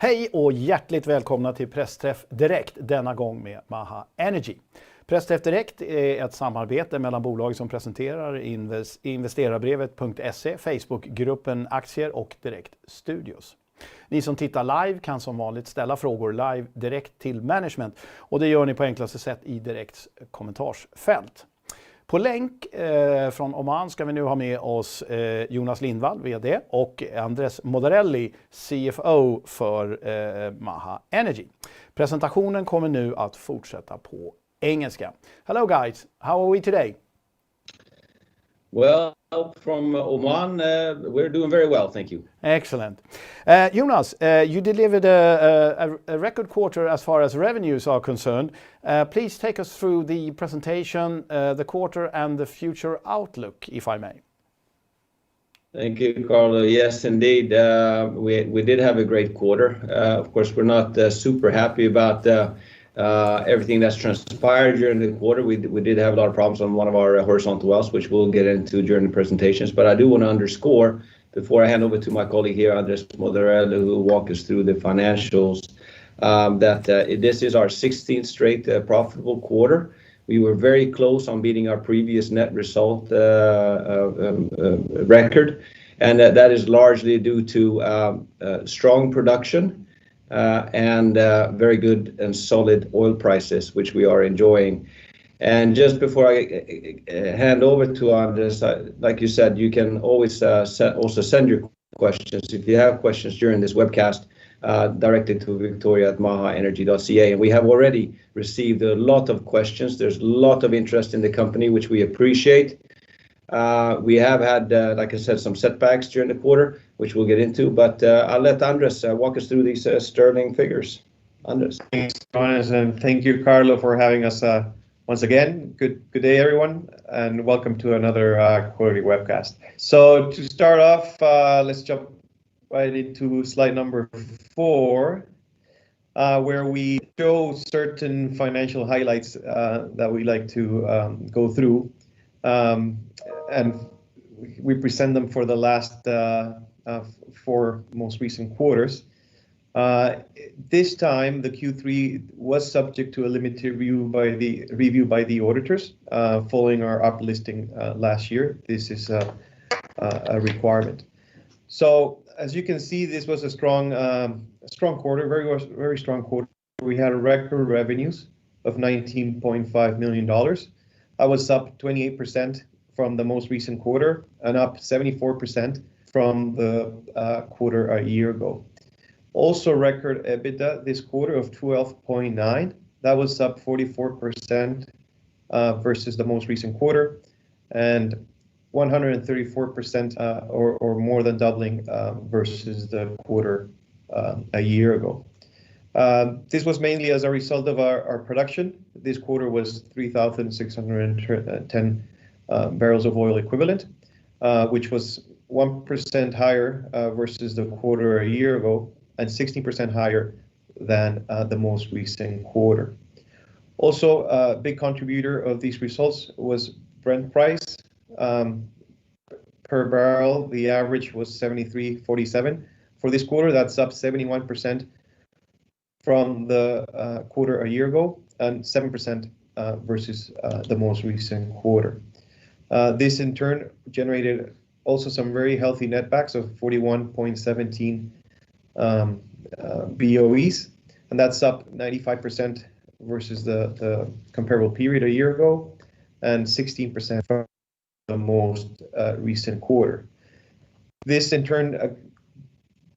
Hej och hjärtligt välkomna till Pressträff Direkt, denna gång med Maha Energy. Pressträff Direkt är ett samarbete mellan bolag som presenterar investerarbrevet.se, Facebookgruppen Aktier och Direkt Studios. Ni som tittar live kan som vanligt ställa frågor live direkt till management och det gör ni på enklaste sätt i Direkts kommentarsfält. På länk från Oman ska vi nu ha med oss Jonas Lindvall, vd, och Andres Moderelli, CFO för Maha Energy. Presentationen kommer nu att fortsätta på engelska. Hello guys, how are we today? Well, from Oman, we're doing very well, thank you. Excellent. Jonas, you delivered a record quarter as far as revenues are concerned. Please take us through the presentation, the quarter and the future outlook, if I may. Thank you, Carlo. Yes, indeed. We did have a great quarter. Of course, we're not super happy about everything that's transpired during the quarter. We did have a lot of problems on one of our horizontal wells, which we'll get into during the presentations. But I do want to underscore, before I hand over to my colleague here, Andres Moderelli, who will walk us through the financials, that this is our 16th straight profitable quarter. We were very close on beating our previous net result record, and that is largely due to strong production and very good and solid oil prices, which we are enjoying. And just before I hand over to Andres, like you said, you can always also send your questions. If you have questions during this webcast, directly to victoria@mahaenergy.ca. And we have already received a lot of questions. There's a lot of interest in the company, which we appreciate. We have had, like I said, some setbacks during the quarter, which we'll get into, but I'll let Andres walk us through these sterling figures. Andres. Thanks, Jonas, and thank you, Carlo, for having us once again. Good day, everyone, and welcome to another quarterly webcast. So to start off, let's jump right into slide number 4, where we show certain financial highlights that we like to go through. And we present them for the last 4 most recent quarters. This time, the Q3 was subject to a limited review by the auditors, following our uplisting last year. This is a requirement. So as you can see, this was a strong quarter, very strong quarter. We had record revenues of $19.5 million. That was up 28% from the most recent quarter and up 74% from the quarter a year ago. Also record EBITDA this quarter of 12.9. That was up 44% versus the most recent quarter, and 134% or more than doubling versus the quarter a year ago. This was mainly as a result of our production. This quarter was 3,610 barrels of oil equivalent, which was 1% higher versus the quarter a year ago and 16% higher than the most recent quarter. Also, a big contributor of these results was Brent price. Per barrel, the average was 73.47 for this quarter. That's up 71% from the quarter a year ago and 7% versus the most recent quarter. This in turn generated also some very healthy netbacks of 41.17 BOEs, and that's up 95% versus the comparable period a year ago and 16% from the most recent quarter. This in turn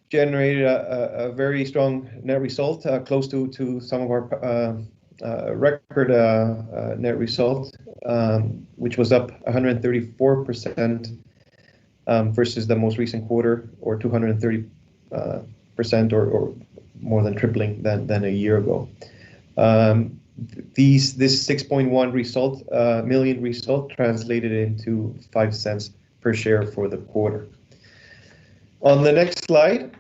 generated a very strong net result, close to some of our record net result, which was up 134% versus the most recent quarter, or 230% or more than tripling than a year ago. This 6.1 million result translated into 5 cents per share for the quarter. On the next slide,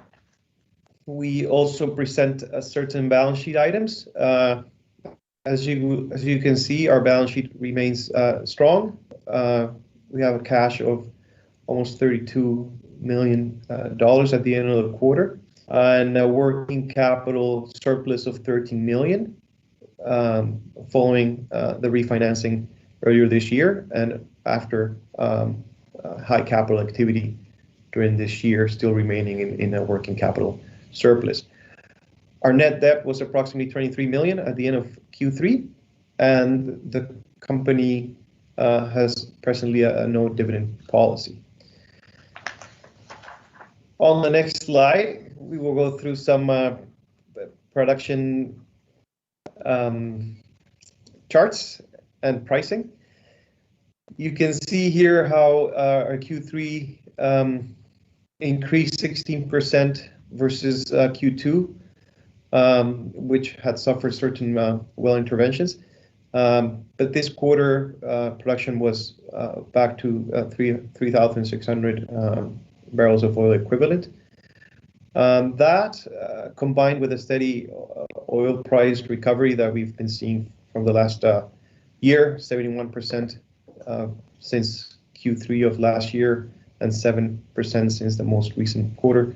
we also present certain balance sheet items. As you can see, our balance sheet remains strong. We have a cash of almost $32 million at the end of the quarter. and a working capital surplus of 13 million, following the refinancing earlier this year and after high capital activity during this year, still remaining in a working capital surplus. Our net debt was approximately 23 million at the end of Q3, and the company has presently a no dividend policy. On the next slide, we will go through some production charts and pricing. You can see here how our Q3 increased 16% versus Q2, which had suffered certain well interventions. But this quarter, production was back to 3,600 barrels of oil equivalent. That combined with a steady oil price recovery that we've been seeing from the last year, 71% since Q3 of last year and 7% since the most recent quarter.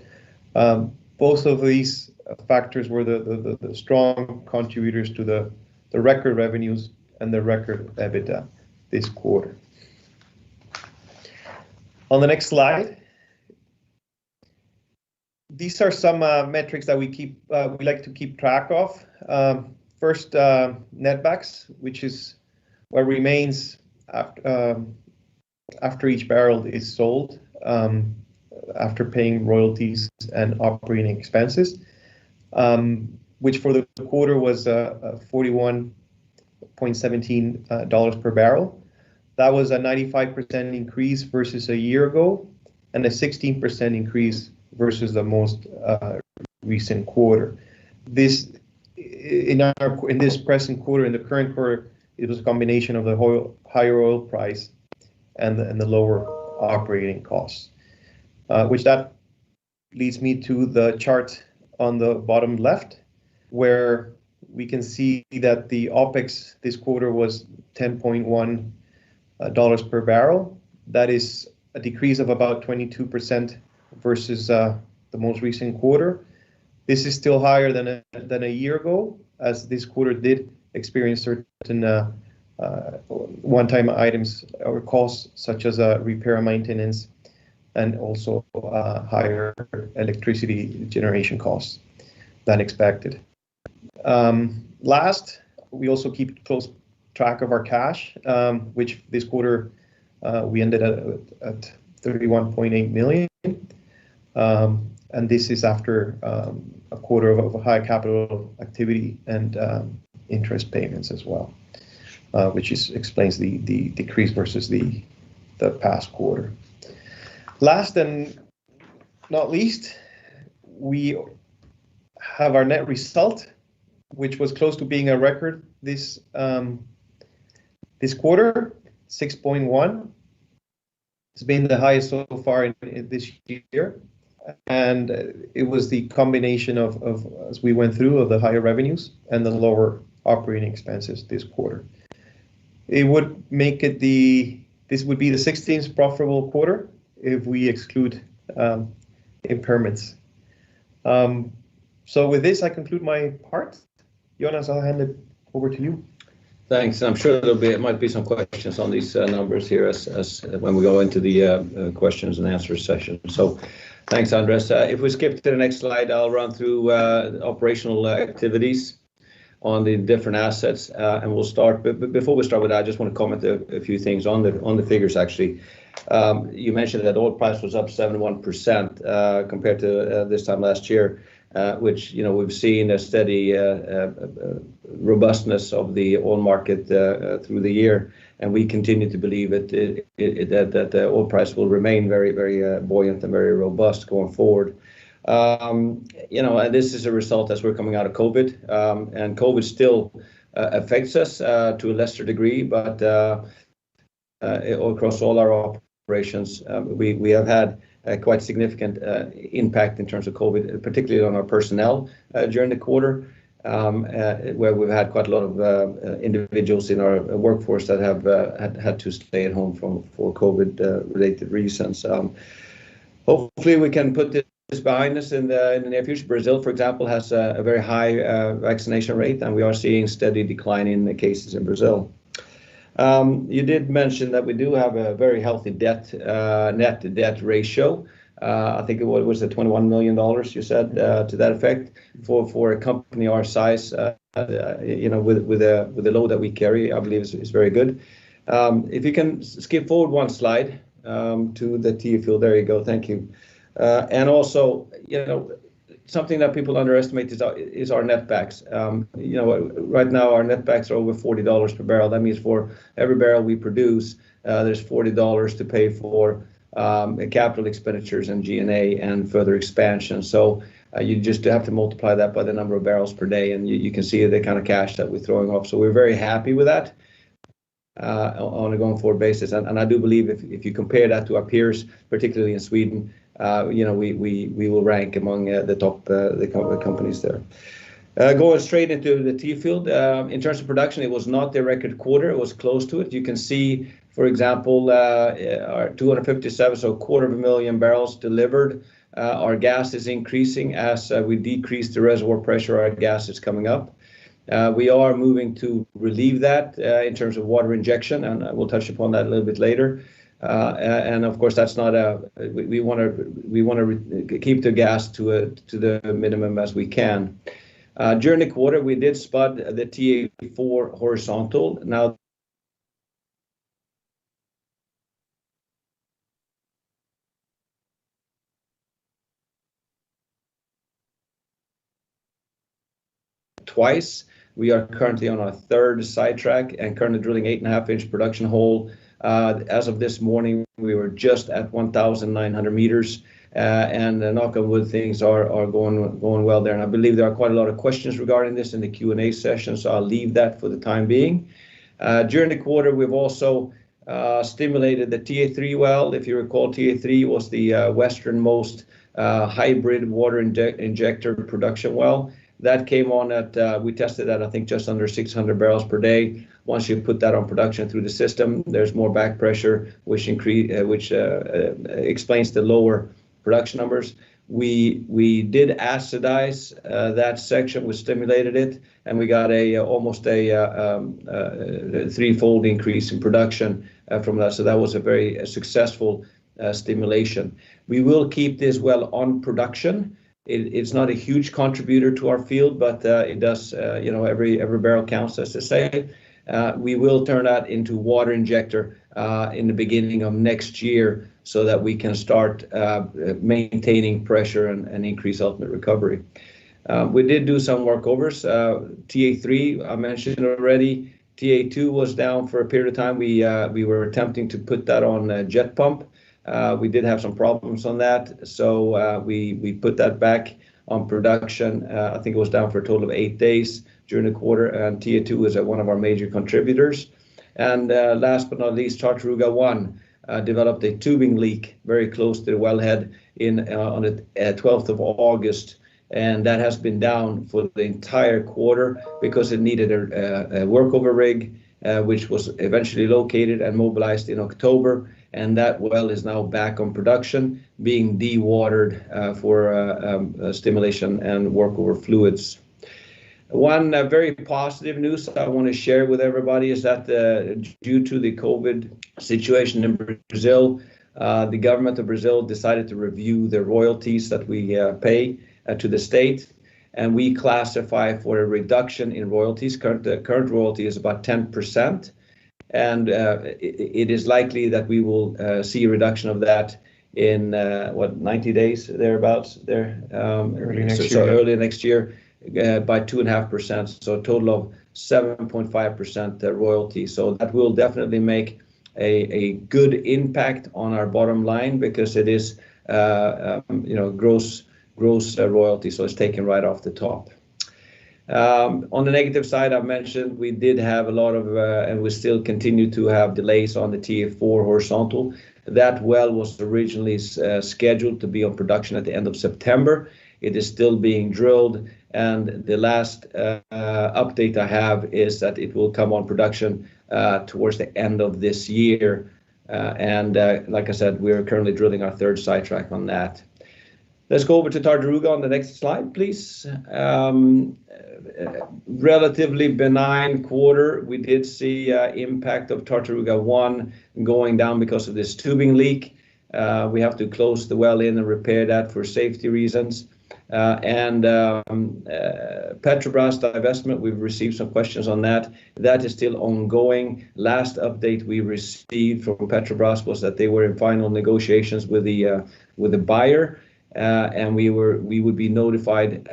Both of these factors were the strong contributors to the record revenues and the record EBITDA this quarter. On the next slide, these are some metrics that we like to keep track of. First, netbacks, which is what remains after each barrel is sold, after paying royalties and operating expenses, which for the quarter was $41.17 per barrel. That was a 95% increase versus a year ago, and a 16% increase versus the most recent quarter. This in this present quarter, in the current quarter, it was a combination of the higher oil price and the lower operating costs, which that leads me to the chart on the bottom left, where we can see that the opex this quarter was $10.1 per barrel. That is a decrease of about 22% versus the most recent quarter. This is still higher than a year ago, as this quarter did experience certain one-time items or costs, such as repair and maintenance, and also higher electricity generation costs than expected. Last, we also keep close track of our cash, which this quarter we ended at 31.8 million. And this is after a quarter of high capital activity and interest payments as well, which explains the decrease versus the past quarter. Last and not least, we have our net result, which was close to being a record this quarter, 6.1. It's been the highest so far in this year, and it was the combination of as we went through, of the higher revenues and the lower operating expenses this quarter. It would make it this would be the 16th profitable quarter if we exclude impairments. So with this, I conclude my part. Jonas, I'll hand it over to you. Thanks. I'm sure there might be some questions on these numbers here as when we go into the questions and answers session. So thanks, Andres. If we skip to the next slide, I'll run through operational activities on the different assets, and we'll start. But before we start with that, I just want to comment a few things on the figures. Actually, you mentioned that oil price was up 71% compared to this time last year, which we've seen a steady robustness of the oil market through the year, and we continue to believe that the oil price will remain very, very buoyant and very robust going forward. And this is a result as we're coming out of COVID, and COVID still affects us to a lesser degree, but across all our operations, we have had a quite significant impact in terms of COVID, particularly on our personnel during the quarter, where we've had quite a lot of individuals in our workforce that have had to stay at home for COVID related reasons. Hopefully we can put this is behind us in the near future. Brazil, for example, has a very high vaccination rate, and we are seeing steady decline in the cases in Brazil. You did mention that we do have a very healthy net debt ratio. I think it was $21 million you said to that effect for a company our size. With the load that we carry, I believe is very good. If you can skip forward one slide to the TE field, there you go. Thank you. And also, something that people underestimate is our netbacks. Right now our netbacks are over $40 per barrel. That means for every barrel we produce, there's $40 to pay for capital expenditures and G&A and further expansion. So you just have to multiply that by the number of barrels per day, and you can see the kind of cash that we're throwing off. So we're very happy with that on a going forward basis. And I do believe if you compare that to our peers, particularly in Sweden, we will rank among the top companies there. Going straight into the T field, in terms of production, it was not the record quarter. It was close to it. You can see, for example, our 257, so 250,000 barrels delivered. Our gas is increasing as we decrease the reservoir pressure. Our gas is coming up. We are moving to relieve that in terms of water injection, and we'll touch upon that a little bit later. And of course, that's not we want to keep the gas to the minimum as we can. During the quarter, we did spud the TA4 horizontal. Now, twice. We are currently on our third sidetrack and currently drilling 8.5-inch production hole. As of this morning, we were just at 1,900 meters, and knock on wood, things are going well there. And I believe there are quite a lot of questions regarding this in the Q&A session, so I'll leave that for the time being. During the quarter, we've also stimulated the TA3 well. If you recall, TA3 was the westernmost hybrid water injector production well. That came on at, we tested that, I think, just under 600 barrels per day. Once you put that on production through the system, there's more back pressure, which explains the lower production numbers. We did acidize that section, we stimulated it, and we got almost a threefold increase in production from that. So that was a very successful stimulation. We will keep this well on production. It's not a huge contributor to our field, but it does, every barrel counts, as they say. We will turn that into water injector in the beginning of next year so that we can start maintaining pressure and increase ultimate recovery. We did do some workovers. TA3, I mentioned already. TA2 was down for a period of time. We were attempting to put that on a jet pump. We did have some problems on that, so we put that back on production. I think it was down for a total of 8 days during the quarter, and TA2 is one of our major contributors. And last but not least, Taruga 1 developed a tubing leak very close to the wellhead on the 12th of August, and that has been down for the entire quarter because it needed a workover rig, which was eventually located and mobilized in October. And that well is now back on production, being dewatered for stimulation and workover fluids. One very positive news I want to share with everybody is that due to the COVID situation in Brazil, the government of Brazil decided to review the royalties that we pay to the state, and we classify for a reduction in royalties. The current royalty is about 10%. And it is likely that we will see a reduction of that in 90 days thereabouts there. Early next year. So early next year by 2.5%. So a total of 7.5% royalty. So that will definitely make a good impact on our bottom line because it is gross royalty. So it's taken right off the top. On the negative side, I've mentioned we did have a lot of, and we still continue to have delays on the TA4 horizontal. That well was originally scheduled to be on production at the end of September. It is still being drilled, and the last update I have is that it will come on production towards the end of this year. And like I said, we're currently drilling our third sidetrack on that. Let's go over to Taruga on the next slide, please. Relatively benign quarter. We did see impact of Taruga 1 going down because of this tubing leak. We have to close the well in and repair that for safety reasons. Petrobras divestment, we've received some questions on that. That is still ongoing. Last update we received from Petrobras was that they were in final negotiations with the buyer, and we would be notified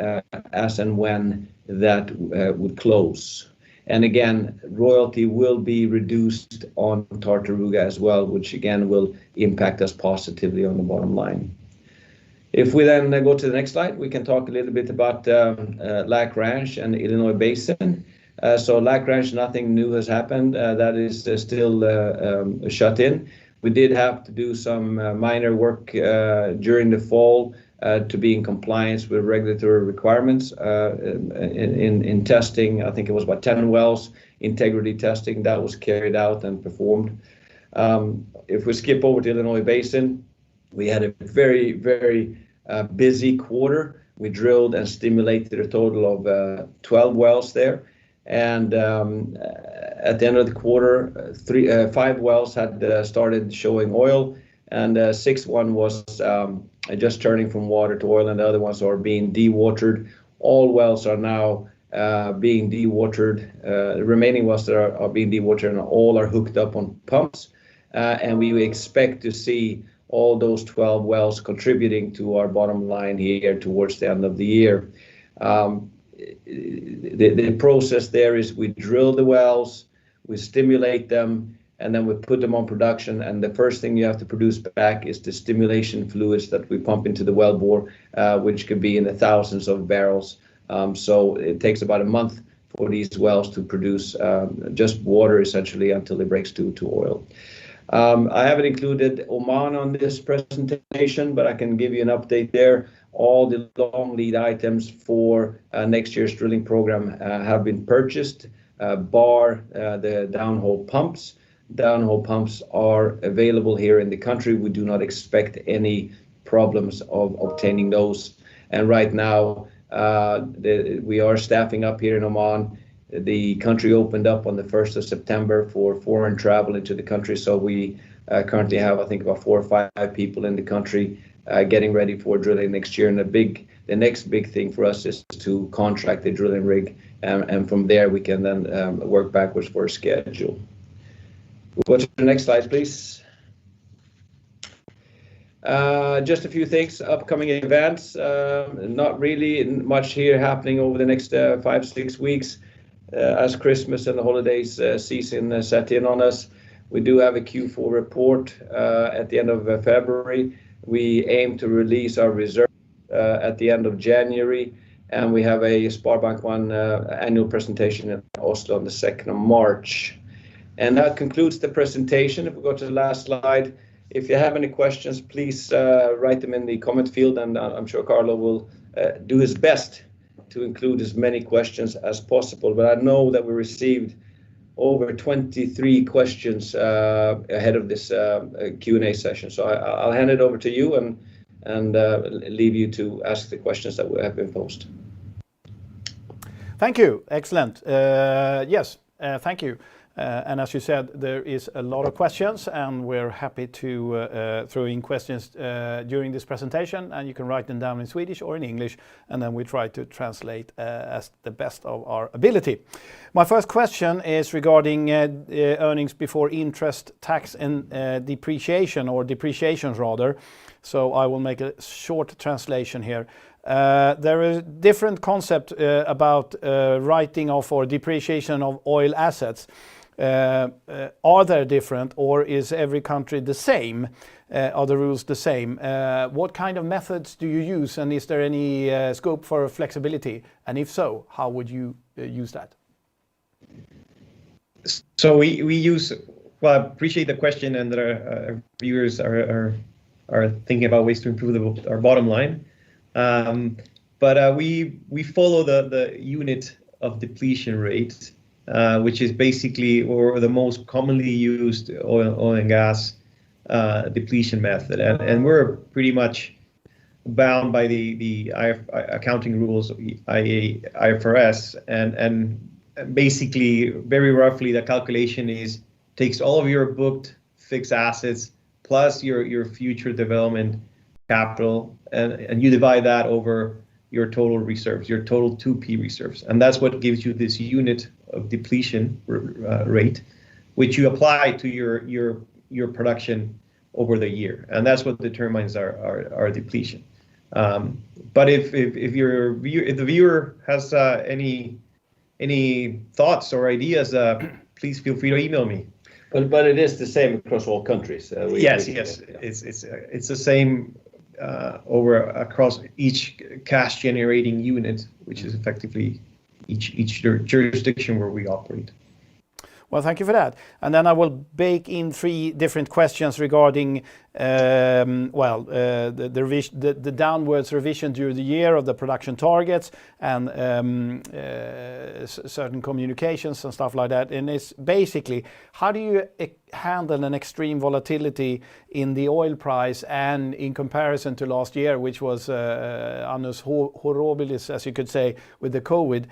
as and when that would close. And again, royalty will be reduced on Taruga as well, which again will impact us positively on the bottom line. If we then go to the next slide, we can talk a little bit about Lac Ranch and the Illinois Basin. So Lac Ranch, nothing new has happened. That is still shut in. We did have to do some minor work during the fall to be in compliance with regulatory requirements in testing. I think it was about 10 wells, integrity testing that was carried out and performed. If we skip over to Illinois Basin, we had a very, very busy quarter. We drilled and stimulated a total of 12 wells there. And at the end of the quarter, 5 wells had started showing oil, and 6th one was just turning from water to oil, and the other ones are being dewatered. All wells are now being dewatered. The remaining wells that are being dewatered, and all are hooked up on pumps. And we expect to see all those 12 wells contributing to our bottom line here towards the end of the year. The process there is we drill the wells, we stimulate them, and then we put them on production. And the first thing you have to produce back is the stimulation fluids that we pump into the wellbore, which could be in the thousands of barrels. So it takes about a month for these wells to produce just water essentially until it breaks to oil. I haven't included Oman on this presentation, but I can give you an update there. All the long lead items for next year's drilling program have been purchased, bar the downhole pumps. Downhole pumps are available here in the country. We do not expect any problems of obtaining those. And right now, we are staffing up here in Oman. The country opened up on the 1st of September for foreign travel into the country. So we currently have, I think, about 4 or 5 people in the country getting ready for drilling next year. And the next big thing for us is to contract the drilling rig. And from there, we can then work backwards for a schedule. We'll go to the next slide, please. Just a few things, upcoming events. Not really much here happening over the next 5-6 weeks. As Christmas and the holidays season set in on us. We do have a Q4 report at the end of February. We aim to release our reserve at the end of January, and we have a Sparbank 1 annual presentation in Oslo on the 2nd of March. And that concludes the presentation. If we go to the last slide, if you have any questions, please write them in the comment field, and I'm sure Carlo will do his best to include as many questions as possible. But I know that we received over 23 questions ahead of this Q&A session. So I'll hand it over to you and leave you to ask the questions that have been posed. Thank you. Excellent. Yes, thank you. And as you said, there is a lot of questions, and we're happy to throw in questions during this presentation, and you can write them down in Swedish or in English, and then we try to translate as the best of our ability. My first question is regarding earnings before interest, tax, and depreciation, or depreciations rather. So I will make a short translation here. There is different concept about writing off or depreciation of oil assets. Are they different, or is every country the same? Are the rules the same? What kind of methods do you use, and is there any scope for flexibility? And if so, how would you use that? So we use, well, I appreciate the question, and that our viewers are thinking about ways to improve our bottom line. But we follow the unit of depletion rate, which is basically, or the most commonly used oil and gas depletion method, and we're pretty much bound by the accounting rules, IFRS, and basically, very roughly, the calculation takes all of your booked fixed assets plus your future development capital, and you divide that over your total reserves, your total 2P reserves, and that's what gives you this unit of depletion rate, which you apply to your production over the year, and that's what determines our depletion. But if the viewer has any thoughts or ideas, please feel free to email me. But it is the same across all countries. Yes. It's the same across each cash generating unit, which is effectively each jurisdiction where we operate. Well, thank you for that. And then I will bake in 3 different questions regarding the downwards revision during the year of the production targets and certain communications and stuff like that. And it's basically, how do you handle an extreme volatility in the oil price and in comparison to last year, which was annus horribilis, as you could say, with the COVID.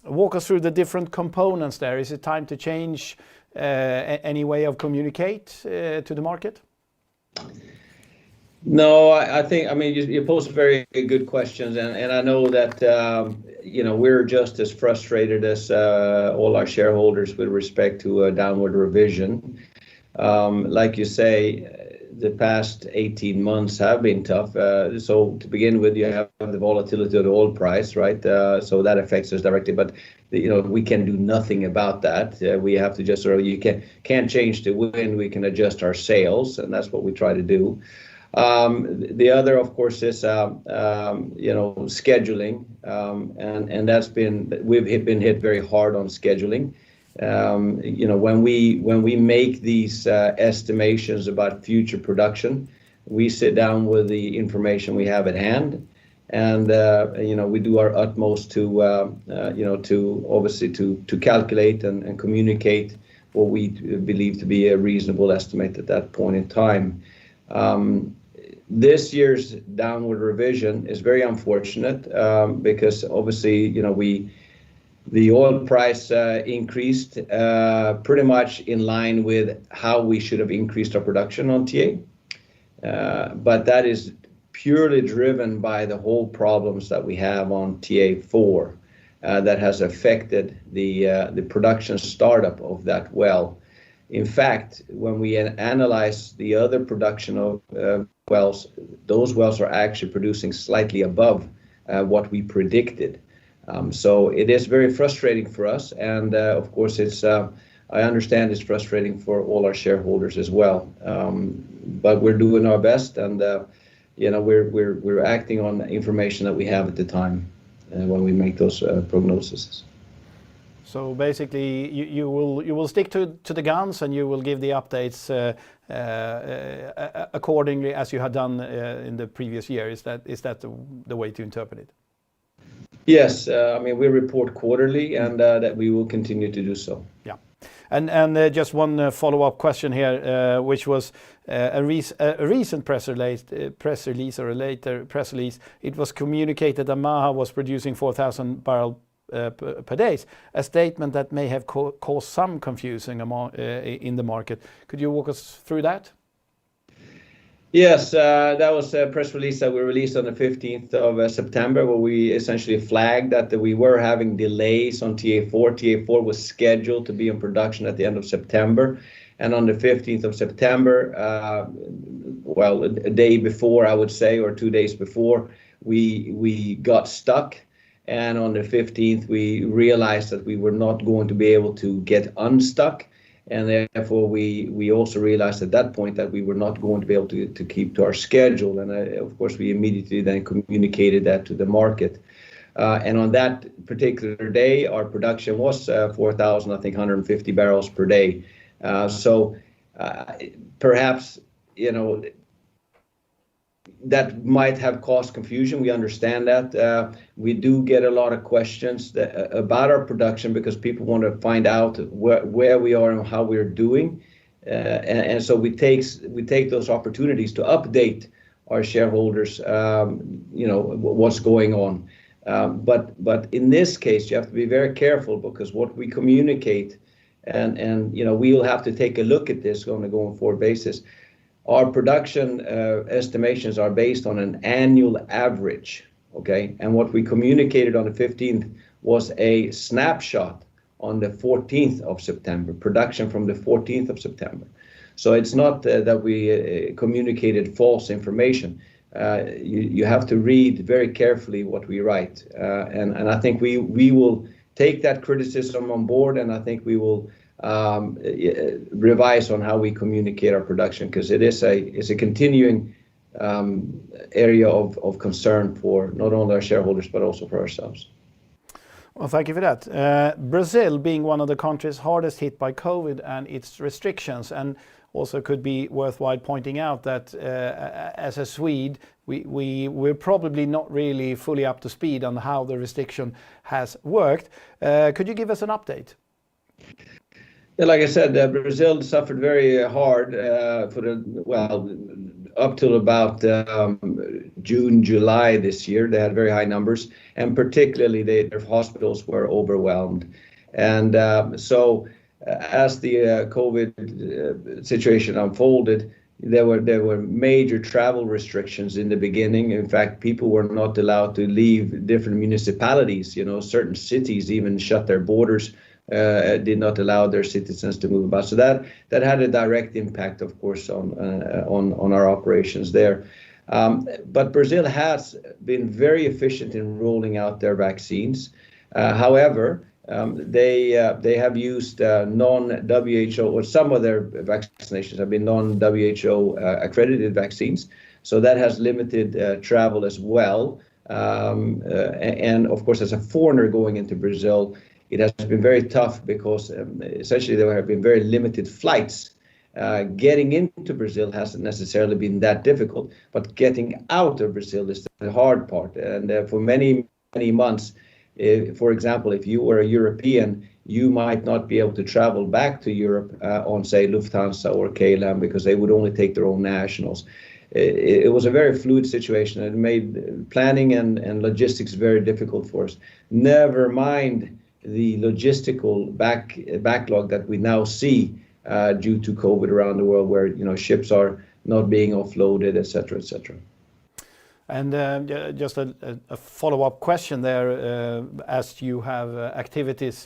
Walk us through the different components there. Is it time to change any way of communicate to the market? No, I think, I mean, you posed very good questions, and I know that we're just as frustrated as all our shareholders with respect to a downward revision. Like you say, the past 18 months have been tough. So to begin with, you have the volatility of the oil price, right? So that affects us directly, but we can do nothing about that. We have to just you can't change the wind. We can adjust our sails, and that's what we try to do. The other, of course, is scheduling, and we've been hit very hard on scheduling. When we make these estimations about future production, we sit down with the information we have at hand, and we do our utmost to obviously to calculate and communicate what we believe to be a reasonable estimate at that point in time. This year's downward revision is very unfortunate because obviously the oil price increased pretty much in line with how we should have increased our production on TA. But that is purely driven by the whole problems that we have on TA4 that has affected the production startup of that well. In fact, when we analyze the other production of wells, those wells are actually producing slightly above what we predicted. So it is very frustrating for us, and of course I understand it's frustrating for all our shareholders as well. But we're doing our best, and we're acting on information that we have at the time when we make those prognoses. So basically, you will stick to the guns, and you will give the updates accordingly as you had done in the previous year. Is that the way to interpret it? Yes, I mean, we report quarterly, and that we will continue to do so. Yeah, and just one follow-up question here, which was a recent press release or a later press release. It was communicated that Maha was producing 4,000 barrels per day, a statement that may have caused some confusion in the market. Could you walk us through that? Yes, that was a press release that we released on the 15th of September, where we essentially flagged that we were having delays on TA4. TA4 was scheduled to be in production at the end of September, and on the 15th of September, a day before, I would say, or 2 days before, we got stuck. And on the 15th, we realized that we were not going to be able to get unstuck. And therefore, we also realized at that point that we were not going to be able to keep to our schedule. And of course, we immediately then communicated that to the market. And on that particular day, our production was 4,150 barrels per day. So perhaps, that might have caused confusion. We understand that. We do get a lot of questions about our production because people want to find out where we are and how we're doing. And so we take those opportunities to update our shareholders, what's going on. But in this case, you have to be very careful because what we communicate, and we will have to take a look at this on a going forward basis. Our production estimations are based on an annual average, okay? And what we communicated on the 15th was a snapshot on the 14th of September, production from the 14th of September. So it's not that we communicated false information. You have to read very carefully what we write. And I think we will take that criticism on board, and I think we will revise on how we communicate our production, because it's a continuing area of concern for not only our shareholders but also for ourselves. Well, thank you for that. Brazil being one of the countries hardest hit by COVID and its restrictions, and also could be worthwhile pointing out that as a Swede, we're probably not really fully up to speed on how the restriction has worked. Could you give us an update? Yeah, like I said, Brazil suffered very hard up till about June, July this year. They had very high numbers, and particularly their hospitals were overwhelmed. And so as the COVID situation unfolded, there were major travel restrictions in the beginning. In fact, people were not allowed to leave different municipalities. Certain cities even shut their borders, did not allow their citizens to move about. So that had a direct impact, of course, on our operations there. But Brazil has been very efficient in rolling out their vaccines. However, they have used non-WHO, or some of their vaccinations have been non-WHO accredited vaccines. So that has limited travel as well. And of course, as a foreigner going into Brazil, it has been very tough because essentially there have been very limited flights. Getting into Brazil hasn't necessarily been that difficult, but getting out of Brazil is the hard part. And for many, many months, for example, if you were a European, you might not be able to travel back to Europe on, say, Lufthansa or KLM, because they would only take their own nationals. It was a very fluid situation, and it made planning and logistics very difficult for us. Never mind the logistical backlog that we now see due to COVID around the world, where ships are not being offloaded, etc., etc. And just a follow-up question there, as you have activities,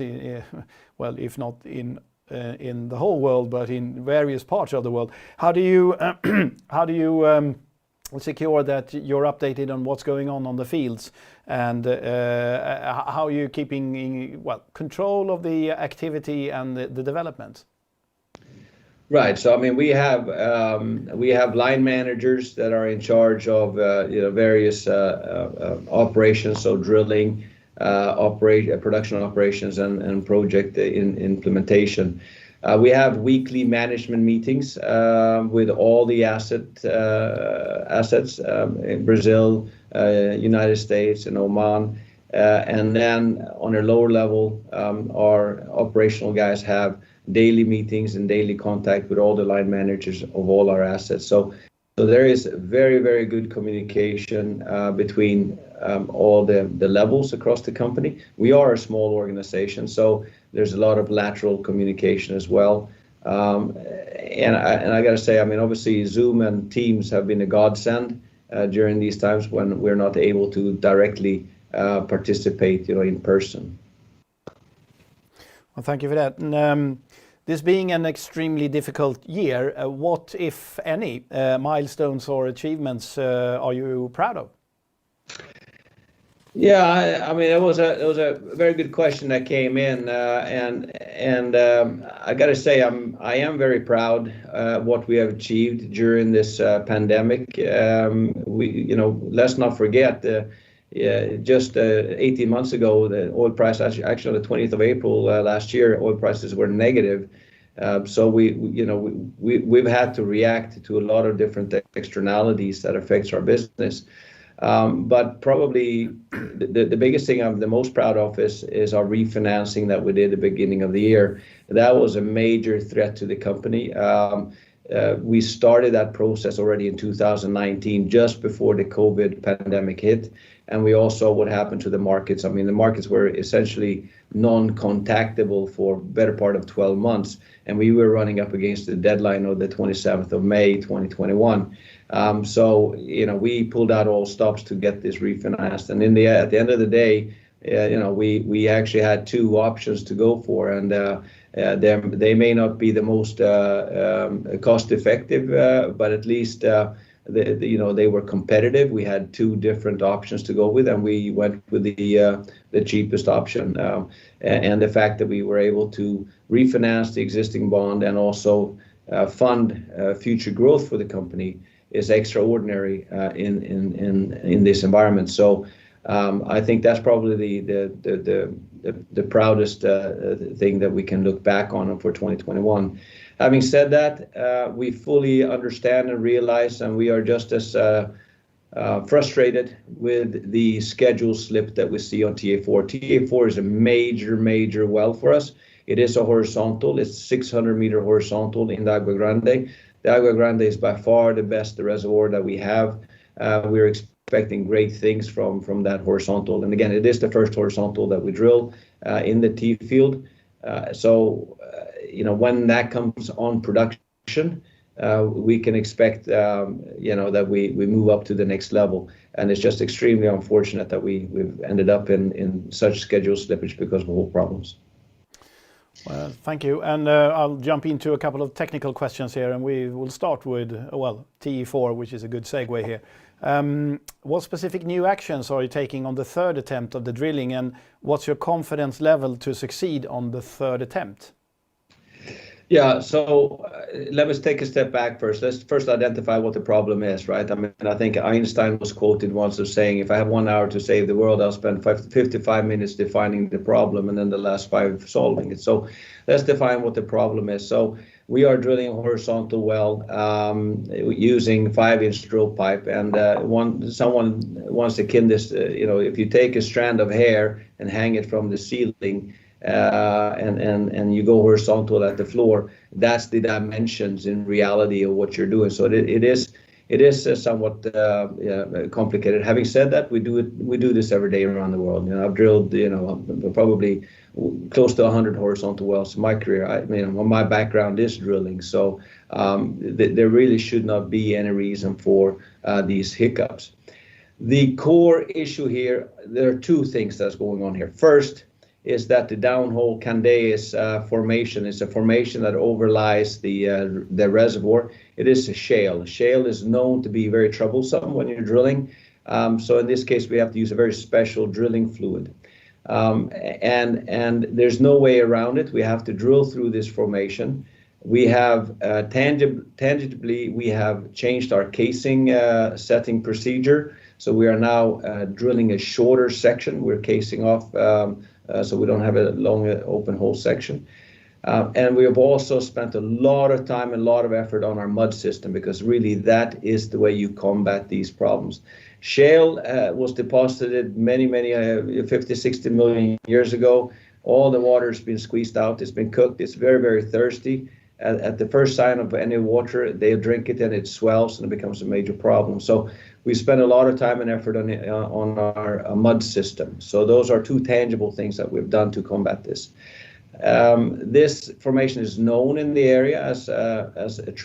well, if not in the whole world, but in various parts of the world. How do you secure that you're updated on what's going on the fields, and how are you keeping control of the activity and the development? Right. So I mean, we have line managers that are in charge of various operations, so drilling, production operations, and project implementation. We have weekly management meetings with all the assets in Brazil, United States, and Oman. And then on a lower level, our operational guys have daily meetings and daily contact with all the line managers of all our assets. So there is very, very good communication between all the levels across the company. We are a small organization, so there's a lot of lateral communication as well. And I got to say, I mean, obviously Zoom and Teams have been a godsend during these times when we're not able to directly participate, in person. Well, thank you for that. And, this being an extremely difficult year, what, if any, milestones or achievements are you proud of? Yeah, I mean, it was a very good question that came in, and I got to say, I am very proud what we have achieved during this pandemic. Let's not forget. Just 18 months ago, the oil price, actually on the 20th of April last year, oil prices were negative. So we've had to react to a lot of different externalities that affects our business. But probably the biggest thing I'm the most proud of is our refinancing that we did at the beginning of the year. That was a major threat to the company. we started that process already in 2019, just before the COVID pandemic hit. And we all saw what happened to the markets. I mean, the markets were essentially non-contactable for better part of 12 months. And we were running up against the deadline of the 27th of May, 2021. So, we pulled out all stops to get this refinanced. And at the end of the day, we actually had two options to go for. And they may not be the most cost effective, but at least they were competitive. We had two different options to go with, and we went with the cheapest option. And the fact that we were able to refinance the existing bond and also fund future growth for the company is extraordinary in this environment. So I think that's probably the proudest thing that we can look back on for 2021. Having said that, we fully understand and realize, and we are just as frustrated with the schedule slip that we see on TA4. TA4 is a major well for us. It is a horizontal. It's 600-meter horizontal in the Agua Grande. The Agua Grande is by far the best reservoir that we have. We're expecting great things from that horizontal. And again, it is the first horizontal that we drill in the T field. So when that comes on production, we can expect, that we move up to the next level. And it's just extremely unfortunate that we've ended up in such schedule slippage because of all problems. Well, thank you. And I'll jump into a couple of technical questions here, and we will start with, TE4, which is a good segue here. What specific new actions are you taking on the third attempt of the drilling, and what's your confidence level to succeed on the third attempt? Yeah, so let us take a step back first. Let's first identify what the problem is, right? I mean, I think Einstein was quoted once as saying, if I have 1 hour to save the world, I'll spend 55 minutes defining the problem and then the last 5 solving it. So let's define what the problem is. So we are drilling a horizontal well using 5-inch drill pipe. And someone wants to kin this, if you take a strand of hair and hang it from the ceiling, and you go horizontal at the floor, that's the dimensions in reality of what you're doing. So it is somewhat complicated. Having said that, we do this every day around the world. I've drilled probably close to 100 horizontal wells in my career. My background is drilling, so there really should not be any reason for these hiccups. The core issue here, there are two things that's going on here. First is that the downhole Candaeus formation is a formation that overlies the reservoir. It is a shale. Shale is known to be very troublesome when you're drilling. So in this case, we have to use a very special drilling fluid. And there's no way around it. We have to drill through this formation. We have tangibly, we have changed our casing setting procedure. So we are now drilling a shorter section. We're casing off so we don't have a long open hole section. And we have also spent a lot of time and a lot of effort on our mud system, because really that is the way you combat these problems. Shale was deposited many 50, 60 million years ago. All the water's been squeezed out. It's been cooked. It's very thirsty. At the first sign of any water, they drink it and it swells and it becomes a major problem. So we spend a lot of time and effort on our mud system. So those are two tangible things that we've done to combat this. This formation is known in the area as a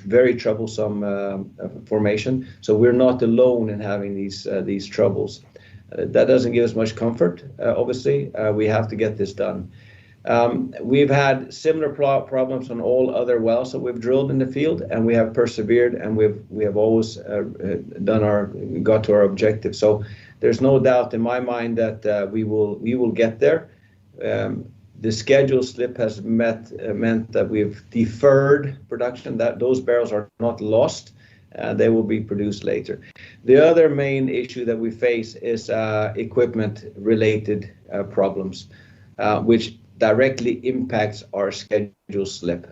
very troublesome formation. So we're not alone in having these troubles. That doesn't give us much comfort. Obviously, we have to get this done. We've had similar problems on all other wells that we've drilled in the field, and we have persevered, and we have always got to our objective. So there's no doubt in my mind that we will get there. The schedule slip has meant that we've deferred production. That those barrels are not lost; they will be produced later. The other main issue that we face is equipment-related problems, which directly impacts our schedule slip.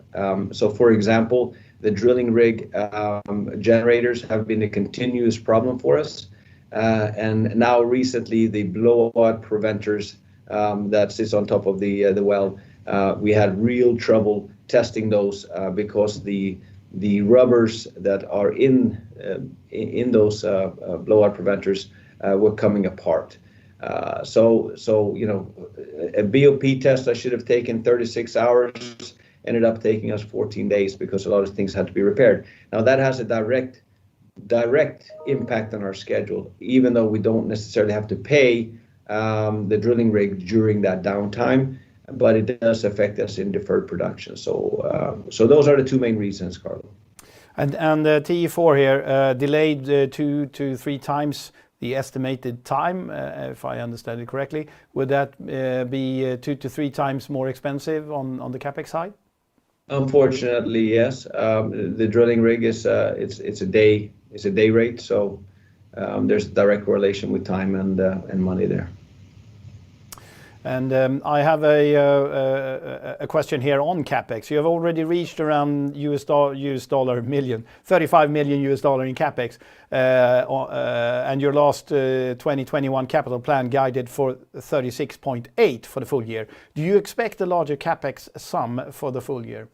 So for example, the drilling rig generators have been a continuous problem for us. And now recently the blowout preventers that sits on top of the well, we had real trouble testing those because the the rubbers that are in those blowout preventers were coming apart. So you know, a BOP test I should have taken 36 hours ended up taking us 14 days because a lot of things had to be repaired. Now that has a direct impact on our schedule, even though we don't necessarily have to pay the drilling rig during that downtime, but it does affect us in deferred production. So those are the two main reasons, Carlo. And TE4 here delayed 2 to 3 times the estimated time, if I understand it correctly. Would that be 2 to 3 times more expensive on the capex side? Unfortunately, yes. The drilling rig is it's a day rate, so there's direct correlation with time and money there. And I have a question here on capex. You have already reached around $35 million in capex, and your last 2021 capital plan guided for 36.8 for the full year. Do you expect a larger capex sum for the full year?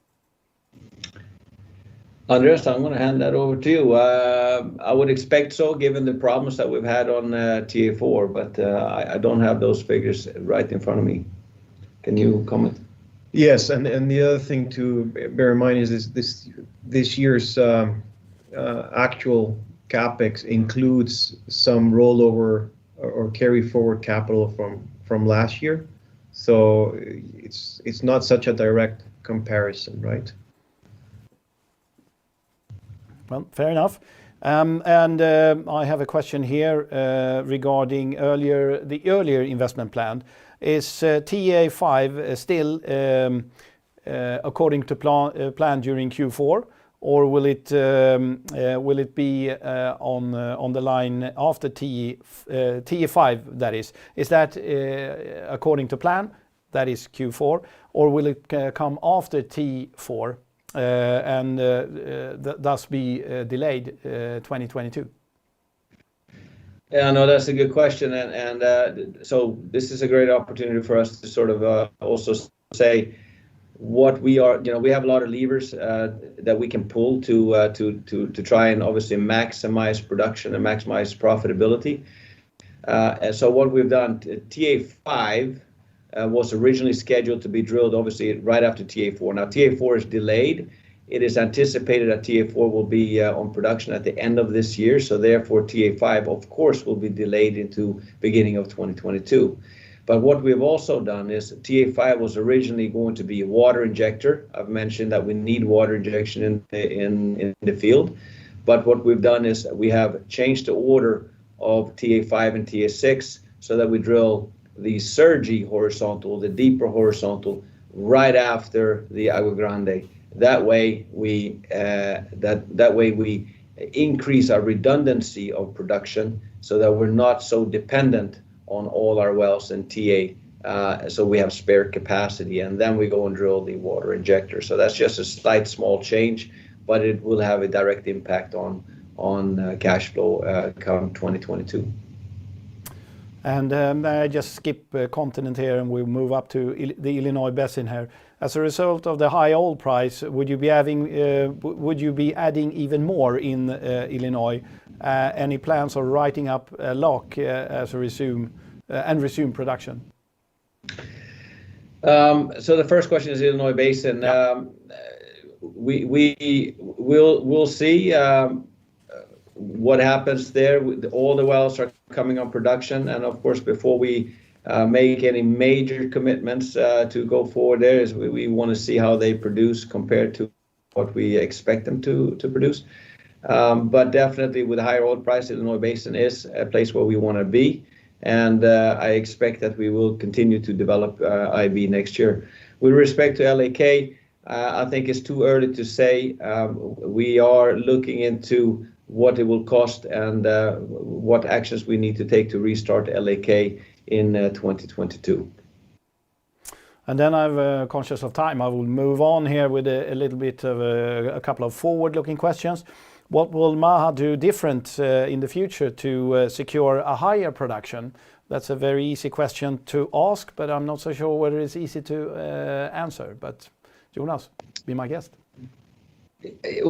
Andreas, I'm going to hand that over to you. I would expect so, given the problems that we've had on TA4, but I don't have those figures right in front of me. Can you comment? Yes, and the other thing to bear in mind is this year's actual capex includes some rollover or carry forward capital from last year, so it's not such a direct comparison, right? Well, fair enough. And I have a question here regarding the earlier investment plan. Is TA5 still according to plan during Q4, or will it be on the line after TA5? That is that according to plan? That is Q4, or will it come after T4? And thus be delayed 2022? Yeah, no, that's a good question, and so this is a great opportunity for us to sort of also say what we are. You know, we have a lot of levers that we can pull to try and obviously maximize production and maximize profitability. And so what we've done, TA5 was originally scheduled to be drilled obviously right after TA4. Now TA4 is delayed. It is anticipated that TA4 will be on production at the end of this year, so therefore TA5 of course will be delayed into beginning of 2022. But what we've also done is TA5 was originally going to be a water injector. I've mentioned that we need water injection in the field, but what we've done is we have changed the order of TA5 and TA6 so that we drill the Sergi horizontal, the deeper horizontal, right after the Agua Grande. That way we increase our redundancy of production so that we're not so dependent on all our wells in TA. So we have spare capacity, and then we go and drill the water injector. So that's just a slight small change, but it will have a direct impact on cash flow come 2022. And I just skip continent here and we'll move up to the Illinois basin here. As a result of the high oil price, would you be adding even more in Illinois? Any plans of writing up a lock as a resume production? So the first question is Illinois basin. Yeah. We'll see what happens there. All the wells are coming on production, and of course before we make any major commitments to go forward there, is we want to see how they produce compared to what we expect them to produce. But definitely with higher oil price, Illinois basin is a place where we want to be, and I expect that we will continue to develop IB next year. With respect to LAK, I think it's too early to say. We are looking into what it will cost and what actions we need to take to restart LAK in 2022. And then I'm conscious of time. I will move on here with a little bit of a couple of forward-looking questions. What will Maha do different in the future to secure a higher production? That's a very easy question to ask, but I'm not so sure whether it's easy to answer. But Jonas, be my guest.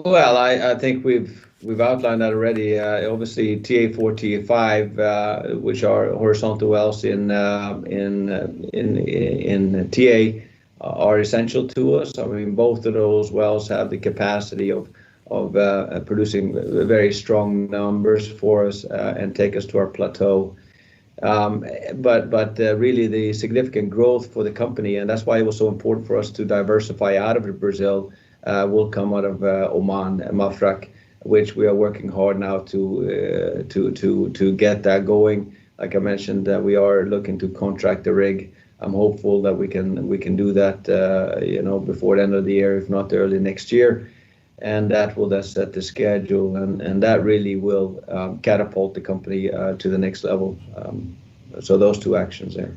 Well, I think we've outlined that already. Obviously, TA4, TA5, which are horizontal wells in TA, are essential to us. I mean, both of those wells have the capacity of producing very strong numbers for us and take us to our plateau. But really the significant growth for the company, and that's why it was so important for us to diversify out of Brazil, will come out of Oman and Mafraq, which we are working hard now to get that going. Like I mentioned, we are looking to contract the rig. I'm hopeful that we can do that, before the end of the year, if not early next year. And that will then set the schedule, and that really will catapult the company to the next level. So those two actions there.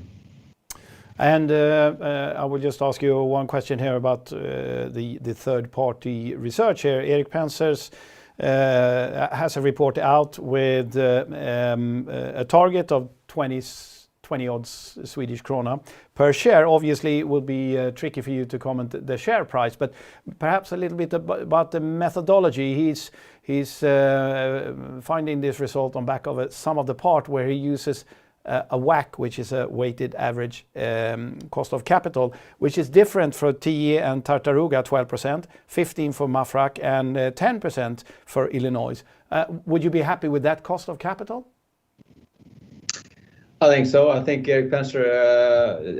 And I will just ask you one question here about the third-party research here. Erik Pensers has a report out with a target of 20 odds Swedish krona per share. Obviously, it will be tricky for you to comment the share price, but perhaps a little bit about the methodology. He's finding this result on back of a sum of the part, where he uses a WACC, which is a weighted average cost of capital, which is different for TE and Taruga, 12%, 15% for Mafraq, and 10% for Illinois. Would you be happy with that cost of capital? I think so. I think Erik Penser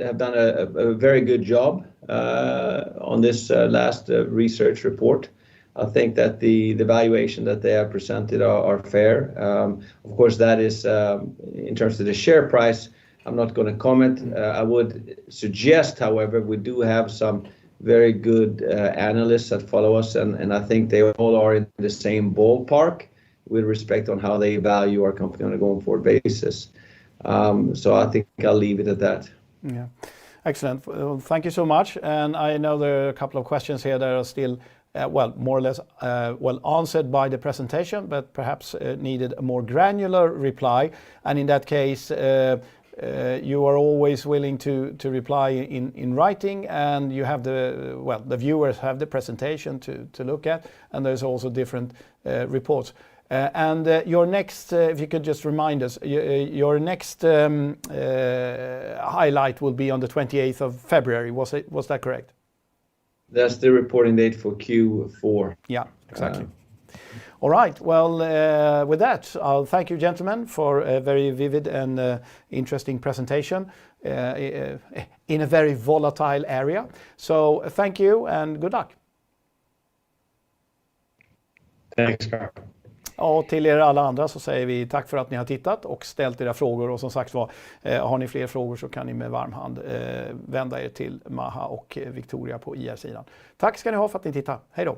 have done a very good job on this last research report. I think that the valuation that they have presented are fair. Of course, that is in terms of the share price, I'm not going to comment. I would suggest, however, we do have some very good analysts that follow us, and I think they all are in the same ballpark with respect on how they value our company on a going forward basis. So I think I'll leave it at that. Yeah, excellent. Well, thank you so much. And I know there are a couple of questions here that are still, more or less answered by the presentation, but perhaps needed a more granular reply. And in that case, you are always willing to reply in writing, and you have the viewers have the presentation to look at, and there's also different reports. And your next, if you could just remind us, your next highlight will be on the 28th of February. Was that correct? That's the reporting date for Q4. Yeah, exactly. All right. Well, with that, I'll thank you, gentlemen, for a very vivid and interesting presentation in a very volatile area. So thank you and good luck. Thanks, Carl. Och till er alla andra så säger vi tack för att ni har tittat och ställt era frågor. Och som sagt var, har ni fler frågor så kan ni med varm hand vända er till Maha och Victoria på IR-sidan. Tack ska ni ha för att ni tittar. Hej då!